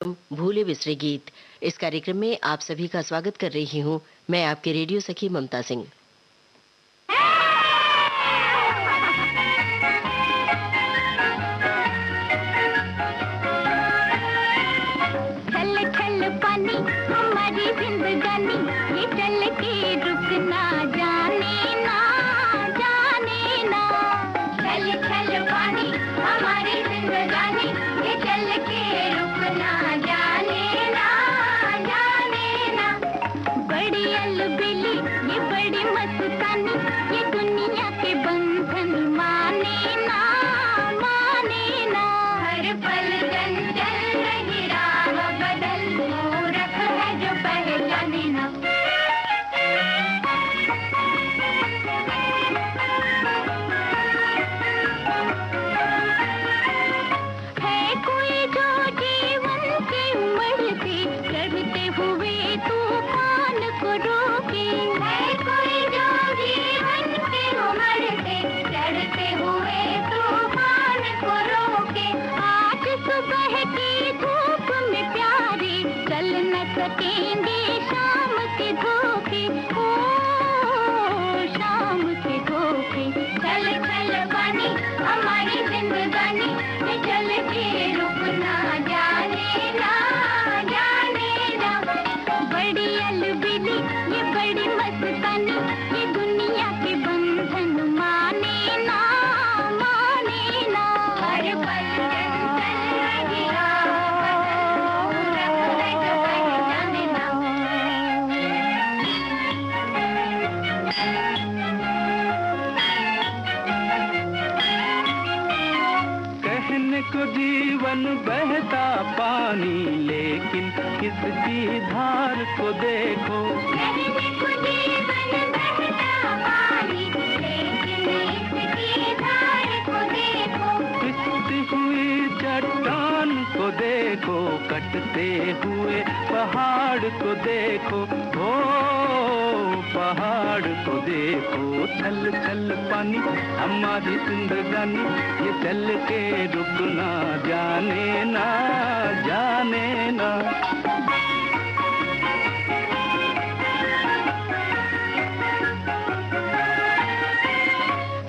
भूले बिसरे गीत। इस कार्यक्रम में आप सभी का स्वागत कर रही हूँ मैं आपके रेडियो सखी ममता सिंह। छल छल पानी हमारी जिंदगानी, ये चल के रुकना जाने ना, जाने ना। छल छल पानी हमारी जिंदगानी, ये चल के रुकना जाने ना, जाने ना। बड़ी अलबेली ये बड़ी मस्तानी, ये दुनिया के बंधन माने ना, माने ना। हर पल चंचल रही राह बदल, मूरख है जो पहचाने ना। है कोई जो जीवन की उम्र से चढ़ते हुए तूफान को रोके। है कोई जो जीवन की उम्र से चढ़ते हुए तूफान को रोके। आज सुबह की धूप में प्यारे चल न सकेंगे शाम के धोखे, ओ शाम के धोखे। चल चल पानी हमारी जिंदगानी, ये चल के रुकना जाने ना, जाने ना। बड़ी अलबेली ये बड़ी मस्तानी, ये दुनिया के बंधन माने ना, माने ना। हर पल चंचल रही राह बदल, मूरख है जो पहचाने ना। कहने को जीवन बहता पानी, लेकिन किसकी धार को देखो। कहने को जीवन बहता पानी, लेकिन इसकी धार को देखो। पिसती हुई चट्टान को देखो, कटते हुए पहाड़ को देखो, ओ पहाड़ को देखो। छल छल पानी हमारी जिंदगानी, ये चल के रुकना जाने ना, जाने ना।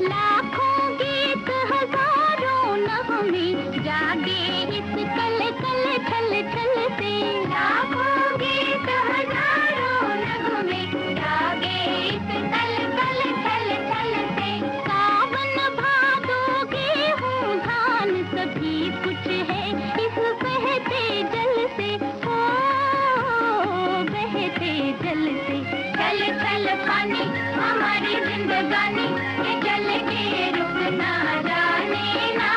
लाखों गीत हजारों नगमे जागे इस कल कल छल छल से। लाखों गीत हजारों नगमे जागे इस कल कल छल छल से। सावन भादो गेहूं धान सभी कुछ है इस बहते जल से, ओ बहते जल से। चल चल पानी हमारी जिंदगानी, ये चल के रुकना जाने ना,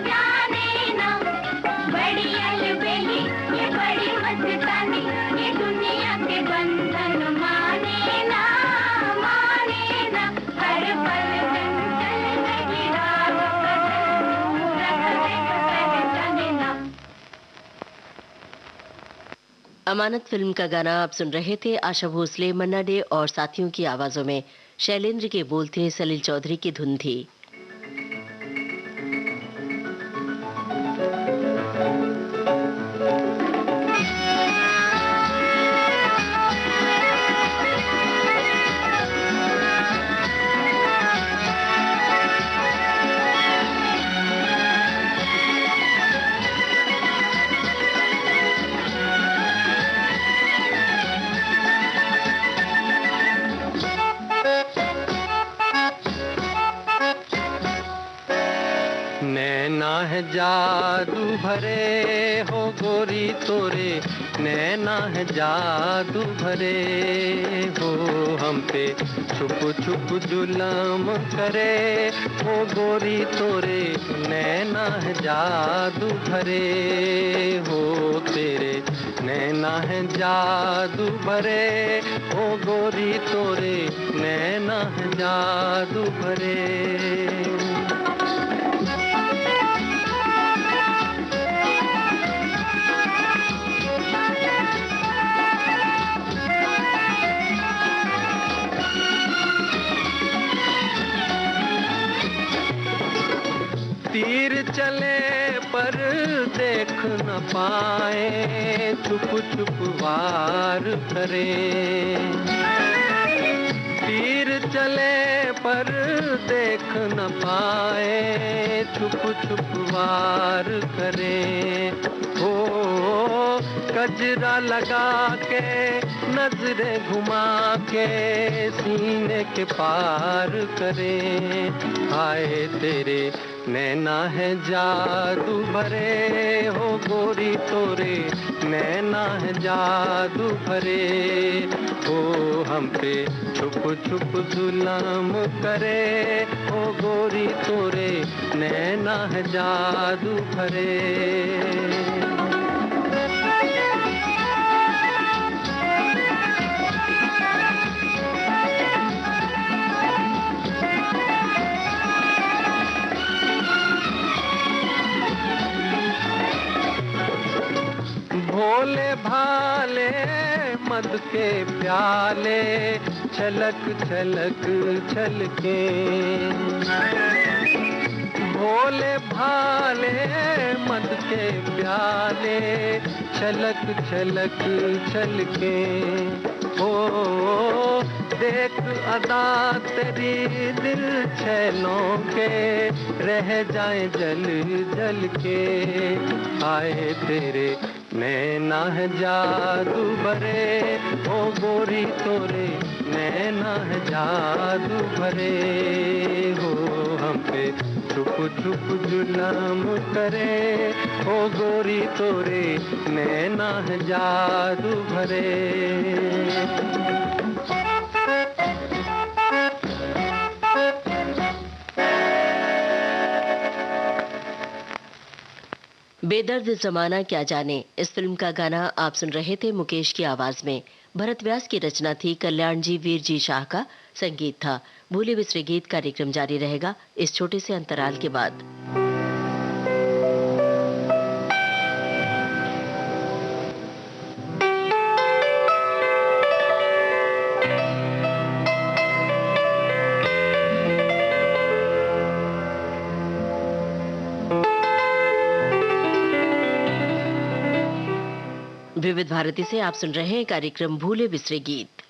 जाने ना। बड़ी अलबेली ये बड़ी मस्तानी, ये दुनिया के बंधन माने ना, माने ना। हर पल चंचल रही राह बदल, मूरख है जो पहचाने ना। अमानत फिल्म का गाना आप सुन रहे थे। आशा भोसले, मन्ना डे और साथियों की आवाजों में। शैलेंद्र के बोल थे, सलील चौधरी की धुन थी। नैना है जादू भरे हो गोरी तोरे, नैना है जादू भरे हो। हम पे छुप छुप जुल्म करे हो गोरी तोरे, नैना है जादू भरे हो तेरे। नैना है जादू भरे हो गोरी तोरे, नैना है जादू भरे। तीर चले पर देख न पाए, छुप छुप वार करे। तीर चले पर देख न पाए, छुप छुप वार करे। हो गजरा लगा के, नजरें घुमा के, सीने के पार करे। हाय तेरे नैना है जादू भरे, हो गोरी तोरे नैना है जादू भरे। ओ हम पे छुप छुप जुल्म करे, ओ गोरी तोरे नैना है जादू भरे। भोले भाले मद के प्याले, छलक छलक छलके। भोले भाले मद के प्याले, छलक छलक छलके। ओ देख अदा तेरी दिल छैलों के, रह जाए जल जल के। आए तेरे नैना है जादू भरे, ओ गोरी तोरे नैना है जादू भरे। हो हम पे छुप छुप जुल्म करे, ओ गोरी तोरे नैना है जादू भरे। बेदर्द जमाना क्या जाने, इस फिल्म का गाना आप सुन रहे थे मुकेश की आवाज में। भरत व्यास की रचना थी, कल्याण जी वीर जी शाह का संगीत था। भूले बिसरे गीत कार्यक्रम जारी रहेगा इस छोटे से अंतराल के बाद। विविध भारती से आप सुन रहे हैं कार्यक्रम भूले बिसरे गीत।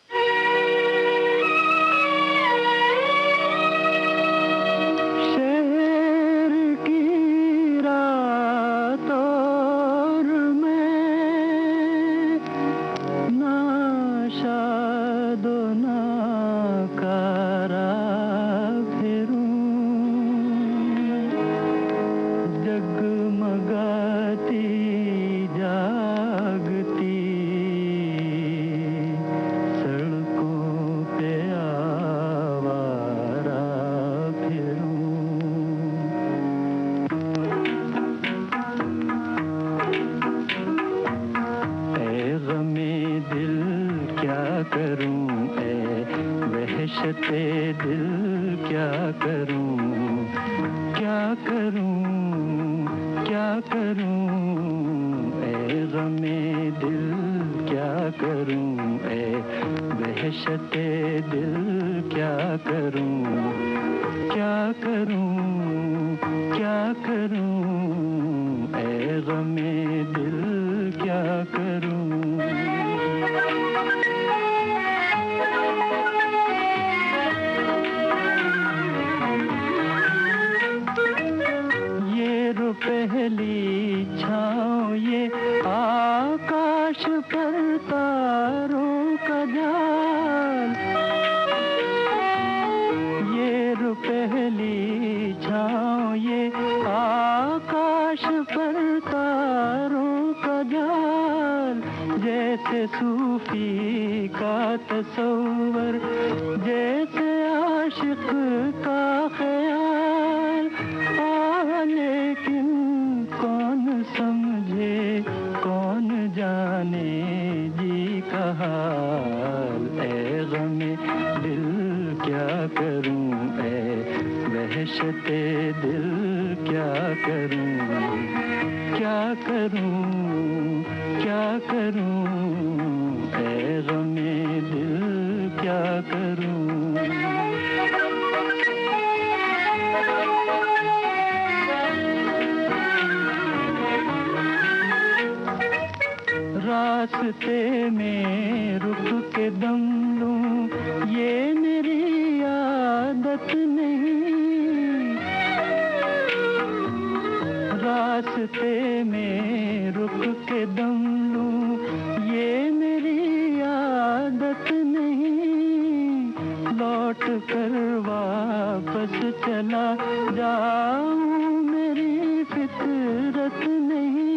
रास्ते में रुक के दम लूं ये मेरी आदत नहीं, रास्ते में रुक के दम लूं ये मेरी आदत नहीं, लौट कर वापस चला जाऊं मेरी फितरत नहीं,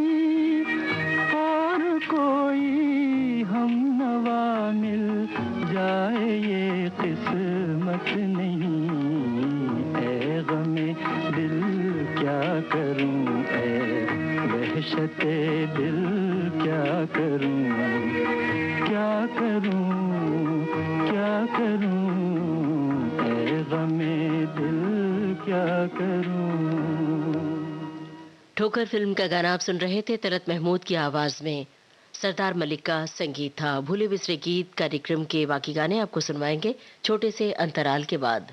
और कोई हम नवा मिल जाए ये किस्मत नहीं। ऐ गमे दिल क्या करूं, ऐ वहशते दिल क्या करूं, क्या करूं, क्या करूं, ऐ गमे दिल क्या करूं। ठोकर फिल्म का गाना आप सुन रहे थे तलत महमूद की आवाज में। सरदार मलिक का संगीत था। भूले बिसरे गीत कार्यक्रम के बाकी गाने आपको सुनवाएंगे छोटे से अंतराल के बाद।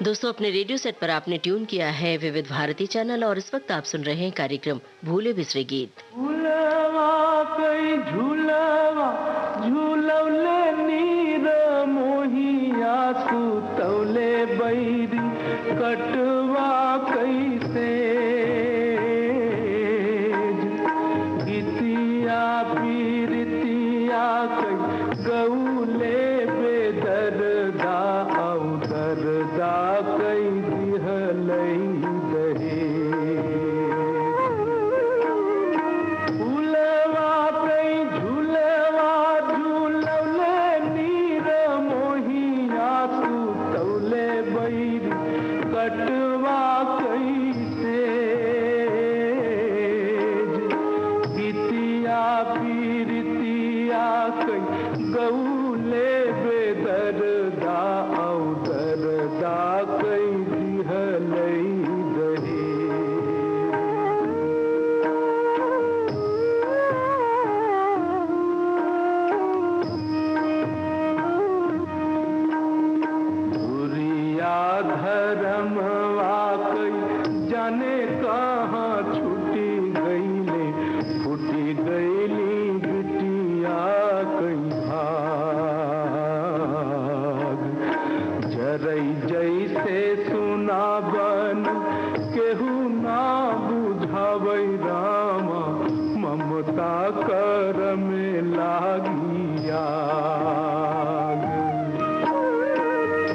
दोस्तों, अपने रेडियो सेट पर आपने ट्यून किया है विविध भारती चैनल और इस वक्त आप सुन रहे हैं कार्यक्रम भूले बिसरे गीत। झूलवा कई झूलवा झूलवले नीर मोहिया सुतवले बैरी कटवा कैसे, गीतिया पीरितिया कई गौले बेदरदा औदरदा कई दिहलई दहे, झूलवा कई झूलवा झूलवले नीर मोहिया सुतवले बैरी कटवा कैसे, गीतिया पीरितिया कई गौले बेदरदा औदरदा कई दिहलई दहे। धुरिया धर्मवा कई जाने कहाँ छुटी गईले, फूटी गईली बिटिया कई भाग, जरई जैसे सुना बन केहू ना बुझावै रामा, ममता कर में लागी आग,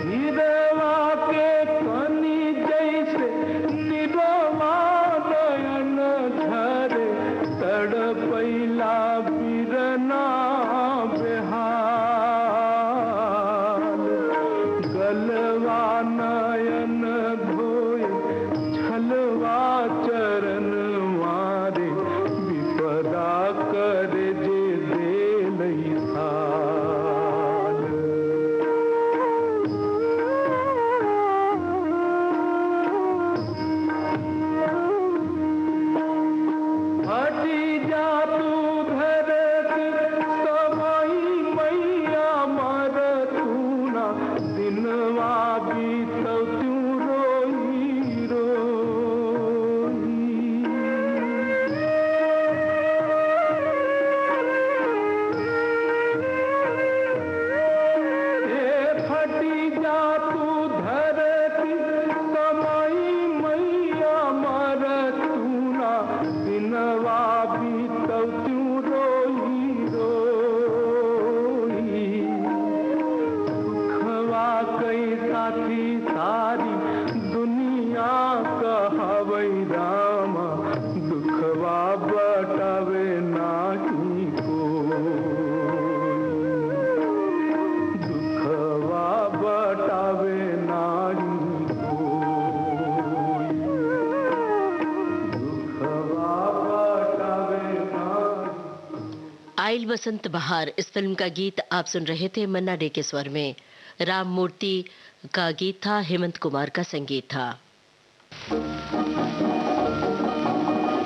हिरवा के कनी जैसे निरवा नयन झरे, तड़पैला बिरना बेहाल, गलवा नयन धोए छलवा चरण मारे, विपदा करे जे देलई थाल। हटी जा तू धरत सबई मैया मर तू ना, दिनवा बीतौ तू रोई रोई, बसंत बहार इस फिल्म का गीत आप सुन रहे थे मन्ना डे के स्वर में। राम मूर्ति का गीत था, हेमंत कुमार का संगीत था।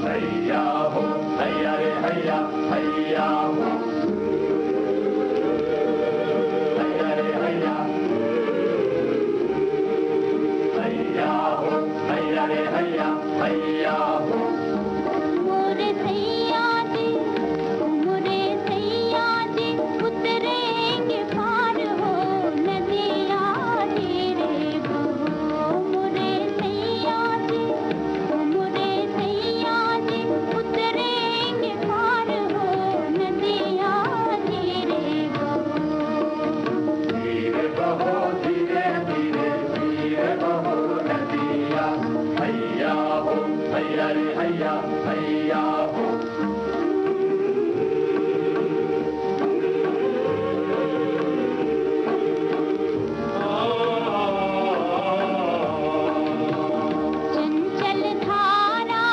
हैया हो हैया रे हैया हैया हो हैया रे हैया हैया हो हैया रे हैया हैया हो मोरे सैया जी उतरेंगे पार हो नदिया धीरे गो। मोरे सैया जी उतरेंगे पार हो नदिया धीरे गो। धीरे बहो धीरे धीरे धीरे बहो नदिया हैया हो हैया रे हैया हैया हो चंचल धारा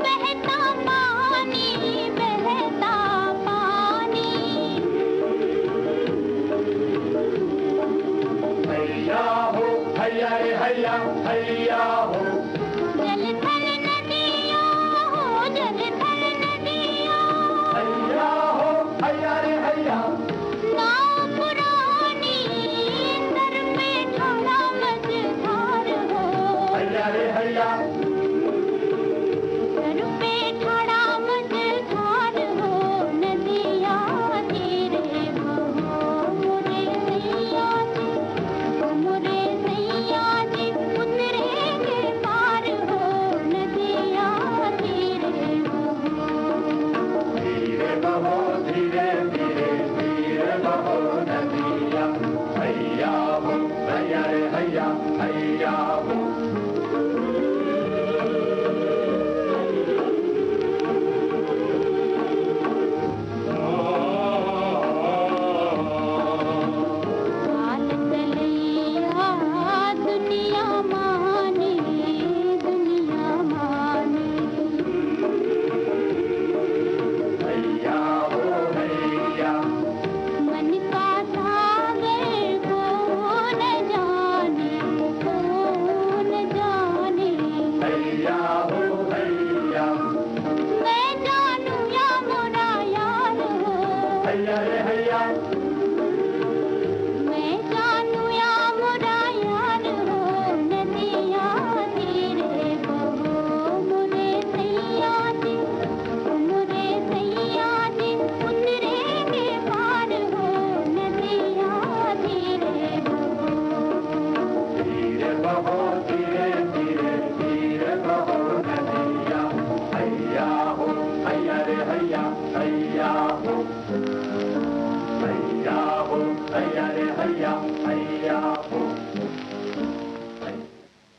बहता पानी हैया हो हैया रे हैया हैया हो जल थल नदिया हो जल थल नदिया हैया हो हैया रे हैया नाव पुरानी सर पे ठाड़ा मझधार हो। हैया रे हैया सर पे ठाड़ा मझधार हो नदिया धीरे बहो। मोरे सैया जी उतरेंगे पार हो नदिया धीरे बहो। धीरे बहो धीरे धीरे धीरे बहो नदिया हैया हो हैया रे हैया हैया हो काल तलैया दुनिया माने हैया हो हैया मन का सागर कौन जाने हैया हो हैया मैं जानू या मोरा यार हो। हैया रे हैया मैं जानू या मोरा यार हो नदिया धीरे बहो। मोरे सैया जी उतरेंगे पार हो नदिया धीरे बहो। धीरे बहो धीरे धीरे धीरे बहो नदिया हैया हो हैया रे हैया हैया हो हैया हो हैया रे हैया हैया हो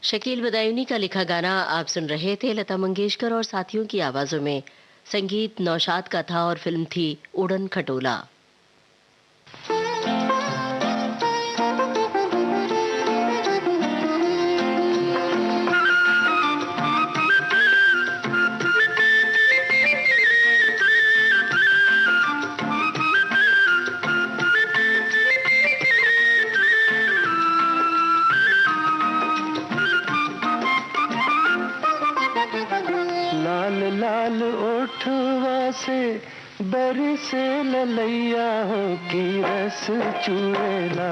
शकील बदायूनी का लिखा गाना आप सुन रहे थे, लता मंगेशकर और साथियों की आवाजों में। संगीत नौशाद का था और फिल्म थी उड़न खटोला। लाल लाल ओठवा से बरसे ललैया हो की रस चुएला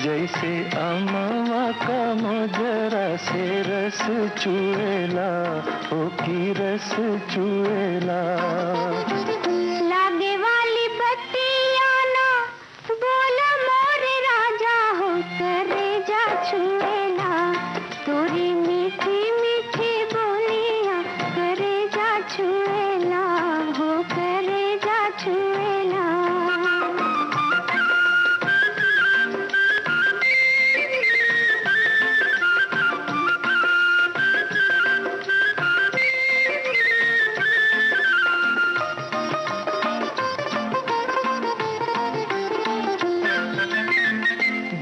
जैसे अमवा का मोजरा से रस चुएला हो की रस चुएला। लागे वाली बत्तियाँ ना बोला मोरे राजा हो करे जा छुएला। तोरी मीठी मीठी बोलियाँ करे जा छुएला हो करे जा छुएला।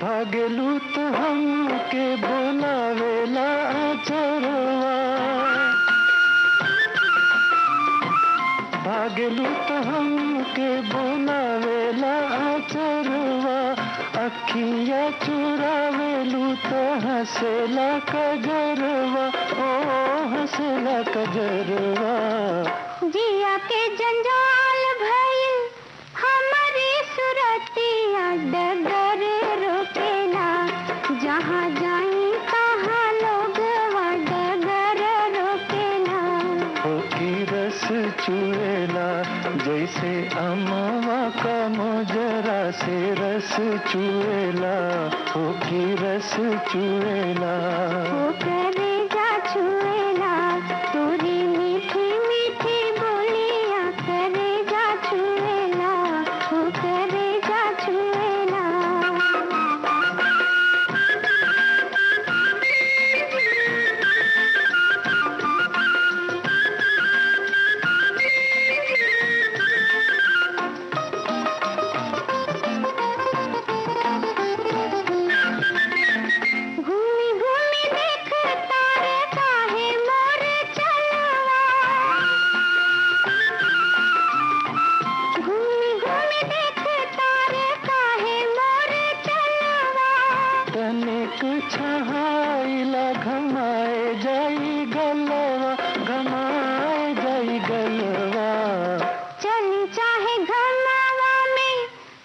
भागेलू तो हमके बोलावेला चरवा, भागेलू तो हमके बोलावेला अचरवा, अखियाँ चुरावेलू तो हंसेला कजरवा, ओ हंसेला कजरवा। जिया के जंजाल भइल हमारी सुरतिया, डगर रोकेला जहाँ जाई तहाँ लोग डगर रोकेला। हो की रस चुएला जैसे अमवा का मोजरा से रस चुएला, हो की रस चुएला। हो करेजा छुएला तोरी मीठी मीठी बोलिया, करेजा छुएला, हो करेजा छुएला। घूमी घूमी देख तारे काहे मोर चलवा, घूमी घूमी देख तारे काहे मोर चलवा। तनिक छहाइला घमाए जाई गलवा, घमाए जाई गलवा। चली चाहे घरवा में,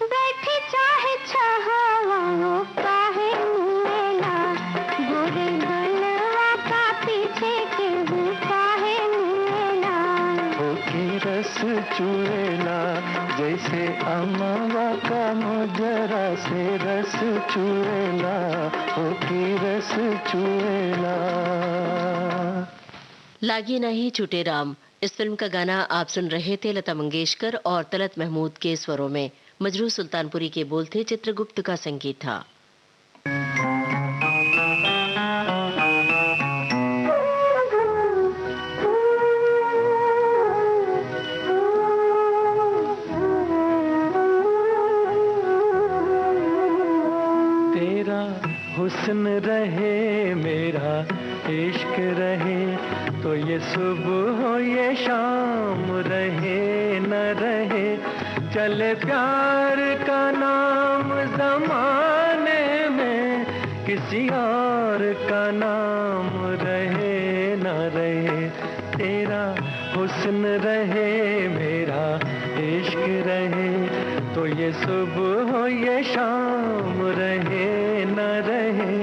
बैठी चाहे छहवा, वो काहे मुएला गोरे गलवा का पीछे के वो काहे मुएला। हो की रस चुएला जैसे अमवा का मोजरा से रस चुएला, हो की रस चुएला। लागी नहीं छूटे राम। इस फिल्म का गाना आप सुन रहे थे लता मंगेशकर और तलत महमूद के स्वरों में। मजरू सुल्तानपुरी के बोल थे, चित्रगुप्त का संगीत था। तेरा हुस्न रहे मेरा इश्क रहे, तो ये सुबह हो ये शाम रहे न रहे, चले प्यार का नाम जमाने में, किसी और का नाम रहे न रहे। तेरा हुस्न रहे मेरा इश्क रहे, तो ये सुबह हो ये शाम रहे न रहे।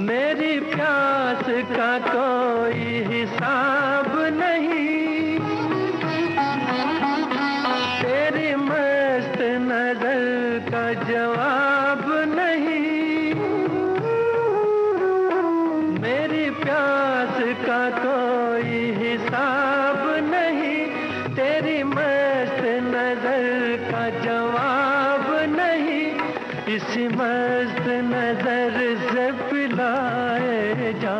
मेरी प्यास का कोई हिसाब नहीं, तेरी मस्त नजर का जवाब नहीं। मेरी प्यास का कोई हिसाब नहीं, तेरी मस्त नजर का जवाब नहीं। इसी मस्त नजर से पिलाए जा,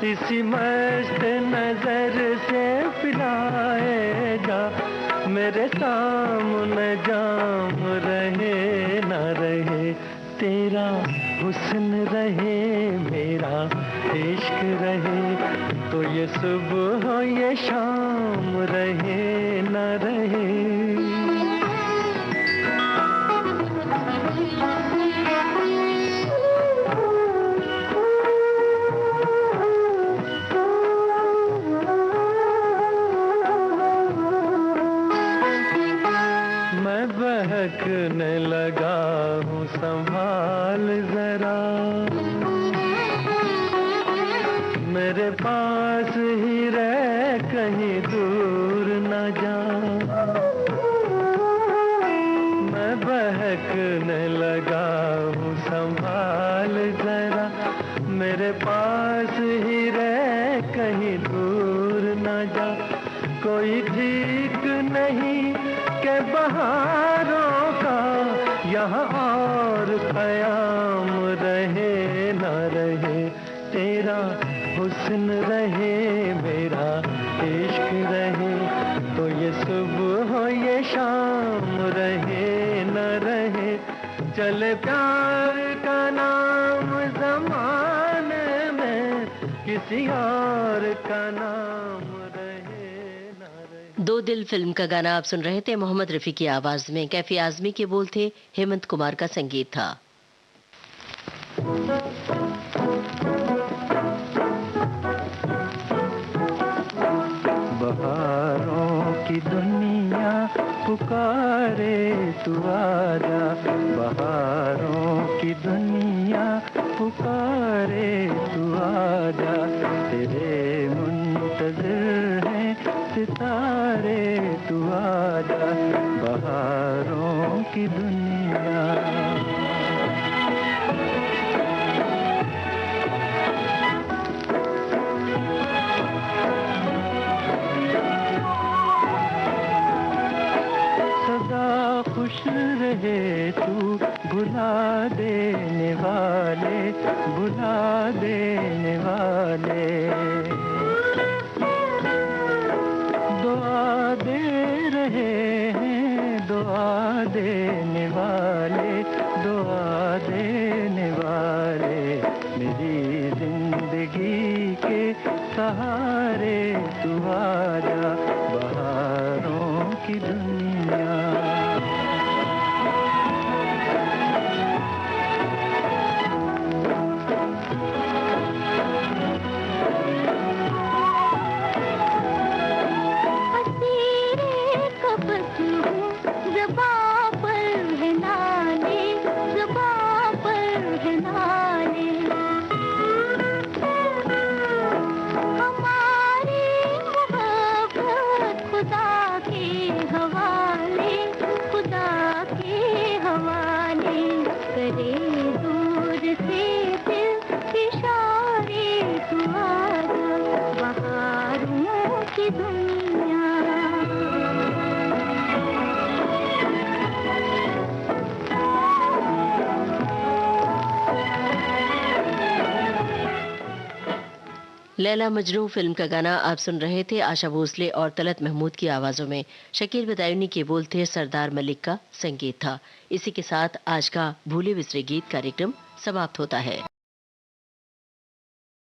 इसी मस्त नजर से पिलाए जा, मेरे सामने जाम रहे न रहे। तेरा हुस्न रहे मेरा इश्क रहे, तो ये सुबह हो ये शाम रहे न रहे। मैं बहकने लगा हूँ संभाल जरा, मेरे पास ही रह कहीं दूर न जा। मैं बहकने लगा हूँ संभाल जरा, मेरे पास ही रह कहीं दूर न जा। कोई ठीक नहीं के बहारों का यहाँ और क़याम रहे न रहे। तेरा हुस्न रहे मेरा इश्क रहे, तो ये सुबह हो ये शाम रहे न रहे, चले प्यार का नाम ज़माने में, किसी और का नाम रहे न रहे। दो दिल फिल्म का गाना आप सुन रहे थे मोहम्मद रफी की आवाज में। कैफी आजमी के बोल थे, हेमंत कुमार का संगीत था। बहारों की दुनिया पुकारे तू आजा, बहारों की दुनिया पुकारे तू आजा, तेरे मुंतज़िर हैं सितारे तू आजा, बहारों की दुनिया। खुश रहे तू भुला देने वाले, भुला देने वाले, दुआ दे रहे हैं, दुआ देने वाले, दुआ देने वाले, मेरी जिंदगी के सहारे तू आजा, बहारों की दुनिया। लैला मजनू फिल्म का गाना आप सुन रहे थे आशा भोसले और तलत महमूद की आवाजों में। शकील बदायूनी के बोल थे, सरदार मलिक का संगीत था। इसी के साथ आज का भूले बिसरे गीत कार्यक्रम समाप्त होता है।